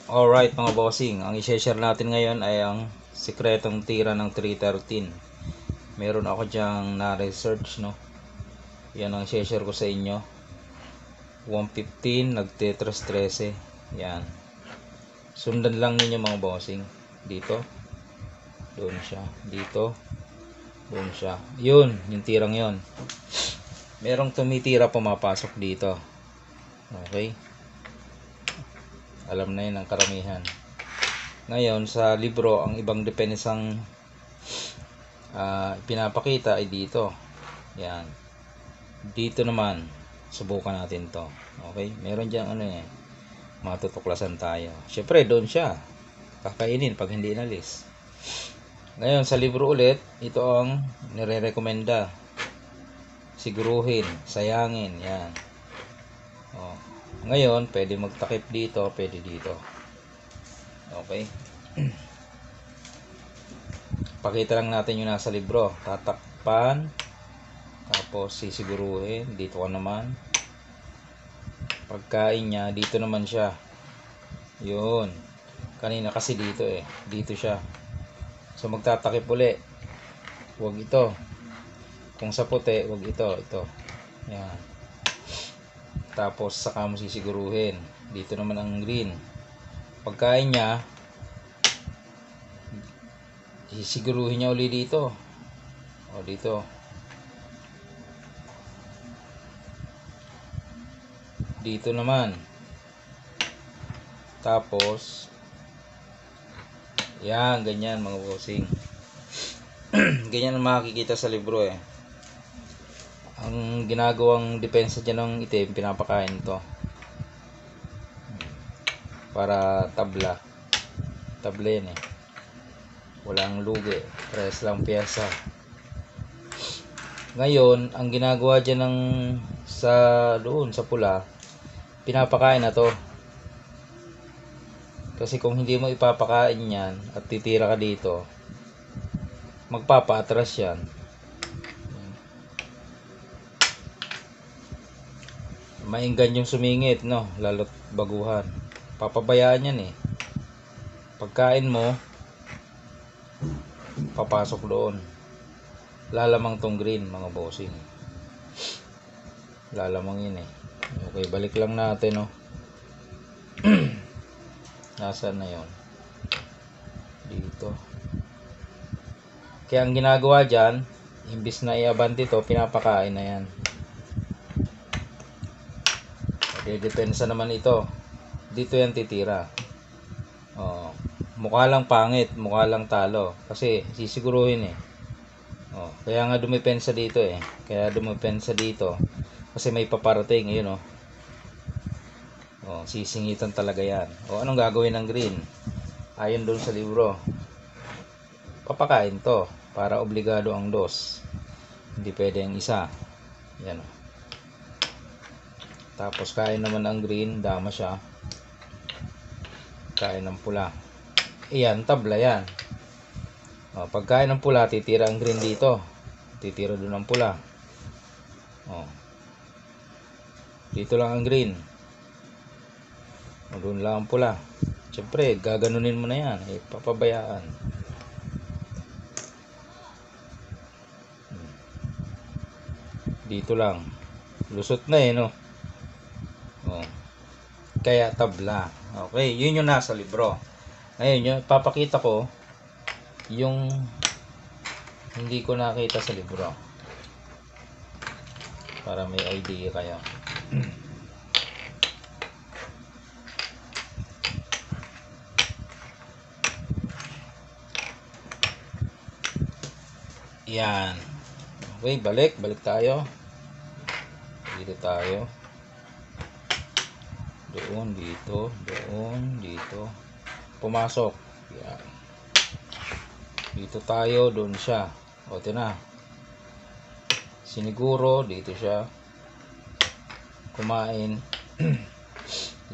Alright mga bossing, ang i-share natin ngayon ay ang sikretong tira ng 313. Meron ako dyang na-research, no. Yan ang i-share ko sa inyo. 115 nagtetras 13. Yan. Sundan lang ninyo mga bossing. Dito, doon siya. Dito, doon siya. Yun, yung tirang yun. Merong tumitira pumapasok dito. Okay? Alam na yun ang karamihan. Ngayon sa libro, ang ibang depensang pinapakita ay dito. Yan. Dito naman, subukan natin to. Okay? Meron dyan matutuklasan tayo. Syempre, doon siya. Kakainin pag hindi inalis. Ngayon, sa libro ulit, ito ang nire-recommenda. Siguruhin, sayangin. Yan. Oh. Ngayon, pwede magtakip dito, pwede dito. Okay? Pakita lang natin yung nasa libro. Tatakpan. Tapos sisiguruhin. Dito ka naman. Pagkain niya, dito naman siya. Yun. Kanina kasi dito eh. Dito siya. So magtatakip uli. Huwag ito. Kung sa puti, huwag ito. Ito. Yan. Tapos saka mo sisiguruhin. Dito naman ang green. Pagkain niya, sisiguruhin niya uli dito. O dito. Dito naman. Tapos yan, ganyan mga bossing. Ganyan ang makikita sa libro eh. Ang ginagawang depensa dyan ng itim, pinapakain to para tabla. Tabla yan eh. Walang lugi. Press lang piyesa. Ngayon, ang ginagawa dyan ng doon sa pula, pinapakain na to. Kasi kung hindi mo ipapakain yan at titira ka dito, magpapaatras yan. Mainggan yung sumingit, no? Lalo't baguhan. Papabayaan yan eh. Pagkain mo, papasok doon. Lalamang tong green mga bossing. Lalamang yun eh. Okay, balik lang natin, no? Nasaan na yun? Dito. Kaya ang ginagawa dyan, imbis na i-abante to, pinapakain na yan. Depensa naman ito. Dito yan titira. Mukha lang pangit, mukha lang talo. Kasi sisiguruhin eh. Kaya nga dumipensa dito eh. Kaya dumipensa dito. Kasi may paparating, ayun oh. Sisingitan talaga yan. Anong gagawin ng green? Ayon doon sa libro. Papakain to para obligado ang dos. Hindi pwede ang isa. Yan oh. Tapos kain naman ang green, dama siya. Kain ng pula. Iyan, tabla yan. Pagkain ng pula, titira ang green dito. Titira doon ang pula. Dito lang ang green. Doon lang ang pula. Siyempre, gaganunin mo na yan. Papabayaan. Dito lang. Lusot na eh, no? Kaya tabla. Okay, yun yung nasa libro. Ngayon, yung papakita ko yung hindi ko nakita sa libro. Para may idea kayo. Yan. Okay, balik tayo. Dito tayo. Doon, dito, doon, dito. Pumasok. Yan. Dito tayo, doon siya. Ito na. Siniguro, dito siya. Kumain.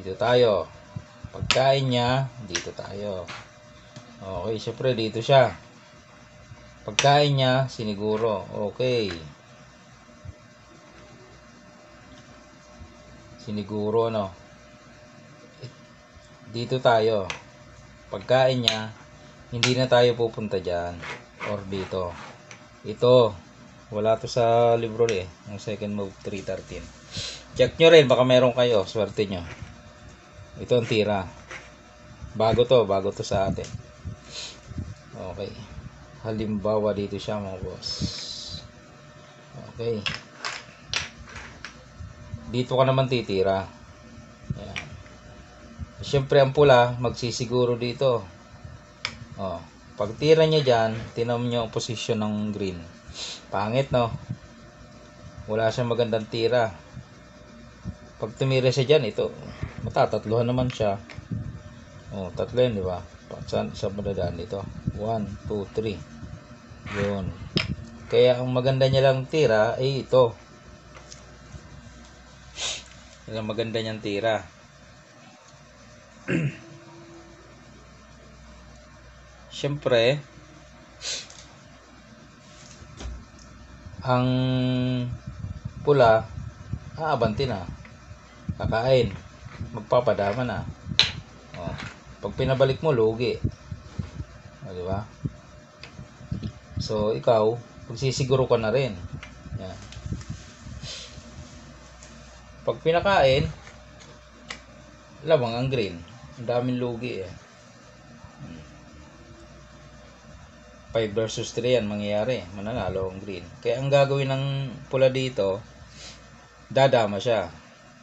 Dito tayo. Pagkain niya, dito tayo. Okay, syempre dito siya. Pagkain niya, siniguro. Okay. Siniguro, no? dito tayo. Pagkain niya, hindi na tayo pupunta dyan or dito. Ito, wala to sa libro ang second move 313. Check nyo rin, baka meron kayo, swerte nyo. Ito ang tira. Bago to sa atin. Okay. Halimbawa dito siya mga boss. Okay. Dito ka naman titira. Ayan. Siyempre ang pula, magsisiguro dito. Pag tira niya dyan, tinan nyo ang posisyon ng green. Pangit, no? Wala siyang magandang tira. Pag tumira siya dyan, ito, matatatluhan naman siya. Tatlo yun, di ba? Sa madadaan dito. 1, 2, 3. Yun. Kaya ang maganda niya lang tira ay ito. Yan ang maganda niyang tira. Siyempre, ang pula, aabanti na. Kakain. Magpapadama na. Pag pinabalik mo, lugi. Di ba? So, ikaw, pagsisiguro ka na rin. Yan. Pag pinakain, lamang ang green. Ang daming lugi 5 versus 3 yan mangyayari. Mananalo ang green. Kaya ang gagawin ng pula dito, dadama siya.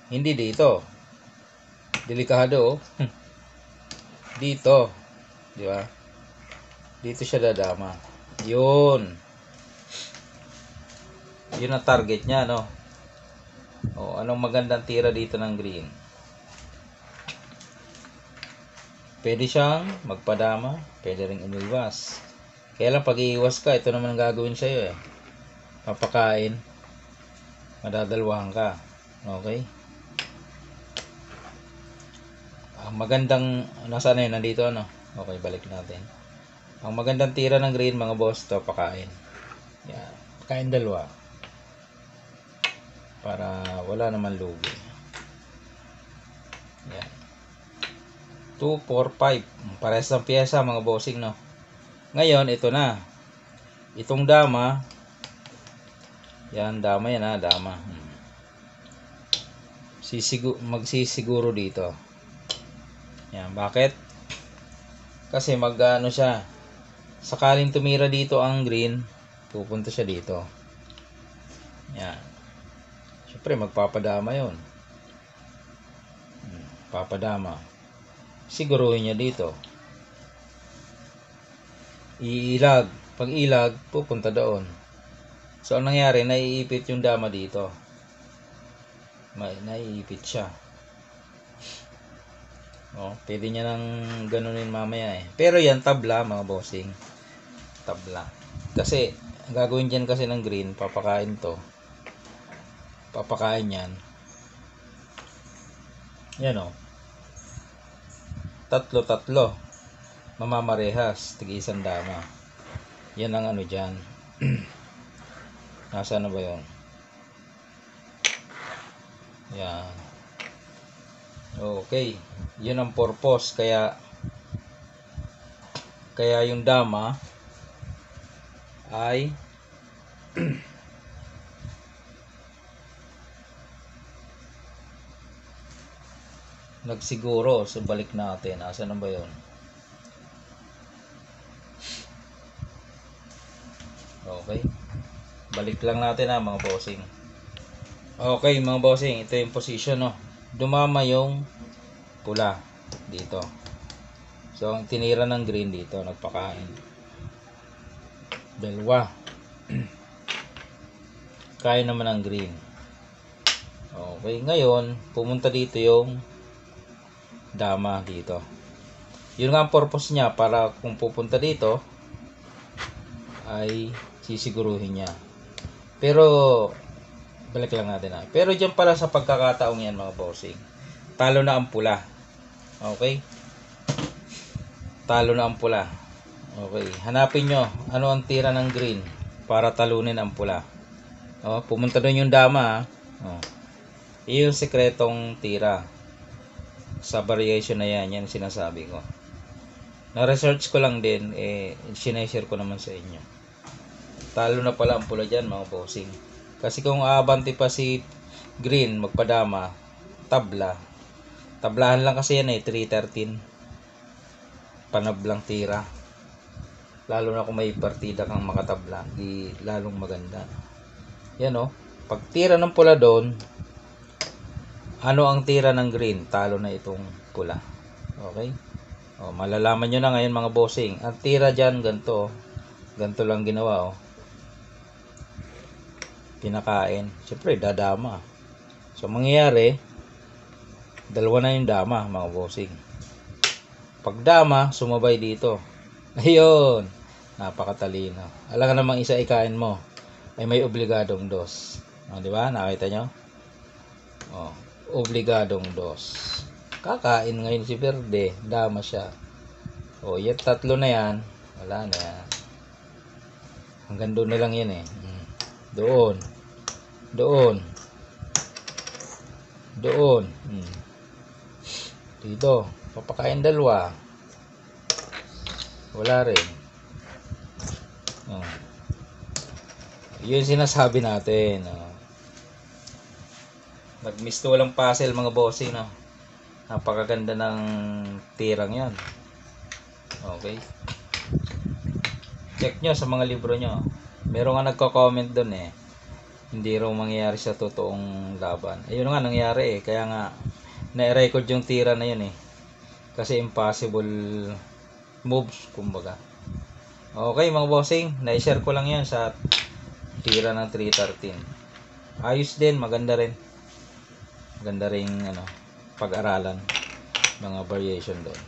Hindi dito. Delikado. Dito. Di ba? Dito siya dadama. Yun. Yun ang target niya, no? Anong magandang tira dito ng green? Pwede siyang magpadama. Pwede rin umiwas. Kaya lang pag iiwas ka, ito naman ang gagawin sa'yo papakain, madadalwahan ka. Okay? Ang magandang, nasaan na yun? Nandito ano? Okay, balik natin. Ang magandang tira ng green mga boss, ito pakain. Yan. Pakain dalawa. Para wala naman lugi. Yan. 2, 4, 5. Parehas ng pyesa mga bossing, no? Ngayon, ito na. Itong dama. Yan, dama yan ha, dama. Magsisiguro dito. Yan, bakit? Kasi mag-ano siya. Sakaling tumira dito ang green, pupunta siya dito. Yan. Siyempre, magpapadama yon. Papadama. Siguruhin niya dito. Iilag. Pag ilag, pupunta doon. So, ang nangyari, naiipit yung dama dito. Naiipit siya. Pwede niya nang ganunin mamaya Pero yan, tabla mga bossing. Tabla. Kasi, ang gagawin dyan kasi ng green, papakain to. Papakain yan. Yan Tatlo. Mamamarehas, tig-isang dama. Yan ang ano dyan. Nasaan na ba yun? Yan. Okay. Yun ang purpose. Kaya yung dama ay nagsiguro. So, balik natin. Nasaan na ba yun? Okay. Balik lang natin mga bossing. Okay mga bossing, ito yung position Dumama yung pula dito. So ang tinira ng green dito, nagpakain. Dalawa. Kain naman ang green. Okay, ngayon pumunta dito yung dama dito. Yun nga ang purpose niya, para kung pupunta dito ay sisiguruhin niya. Pero balik lang natin Pero diyan pala sa pagkakataong yan mga bossing, talo na ang pula. Okay? Talo na ang pula. Okay, hanapin nyo ano ang tira ng green para talunin ang pula. Pumunta doon yung dama Iyon yung sekretong tira. sa variation na yan, yan sinasabi ko. Na-research ko lang din, sineshare ko naman sa inyo. Talo na pala ang pula dyan mga bossing. Kasi kung aabante pa si green, magpadama, tablahan lang kasi yan 313. Panablang tira. Lalo na kung may partida kang makatabla, di lalong maganda. Yan pag tira ng pula doon, ano ang tira ng green? Talo na itong pula. Okay? Malalaman nyo na ngayon mga bossing. Ang tira dyan, ganito. Ganito lang ginawa pinakain. Siyempre, dadama. So, mangyayari, dalawa na yung dama mga bossing. Pag dama, sumabay dito. Ayun. Napakatalino. Alam ka namang isa ikain mo, ay may obligadong dos. Di ba? Nakita nyo? Obligadong dos. Kakain ngayon si Verde. Dama siya. Yan tatlo na yan. Wala na yan. Hanggang doon na lang yan Doon. Doon. Doon. Dito. Papakain dalawa. Wala rin. Yun sinasabi natin. Nagmisto walang puzzle mga bossing. Napakaganda ng tirang yan. Okay. Check nyo sa mga libro nyo. Meron nga nagko-comment dun hindi raw mangyayari sa totoong laban. Ayun nga nangyari Kaya nga na-record yung tira na yun kasi impossible moves kumbaga. Okay mga bossing, na-share ko lang yan sa tira ng 313. Ayos din, maganda rin. Maganda ring pag-aralan mga variation doon.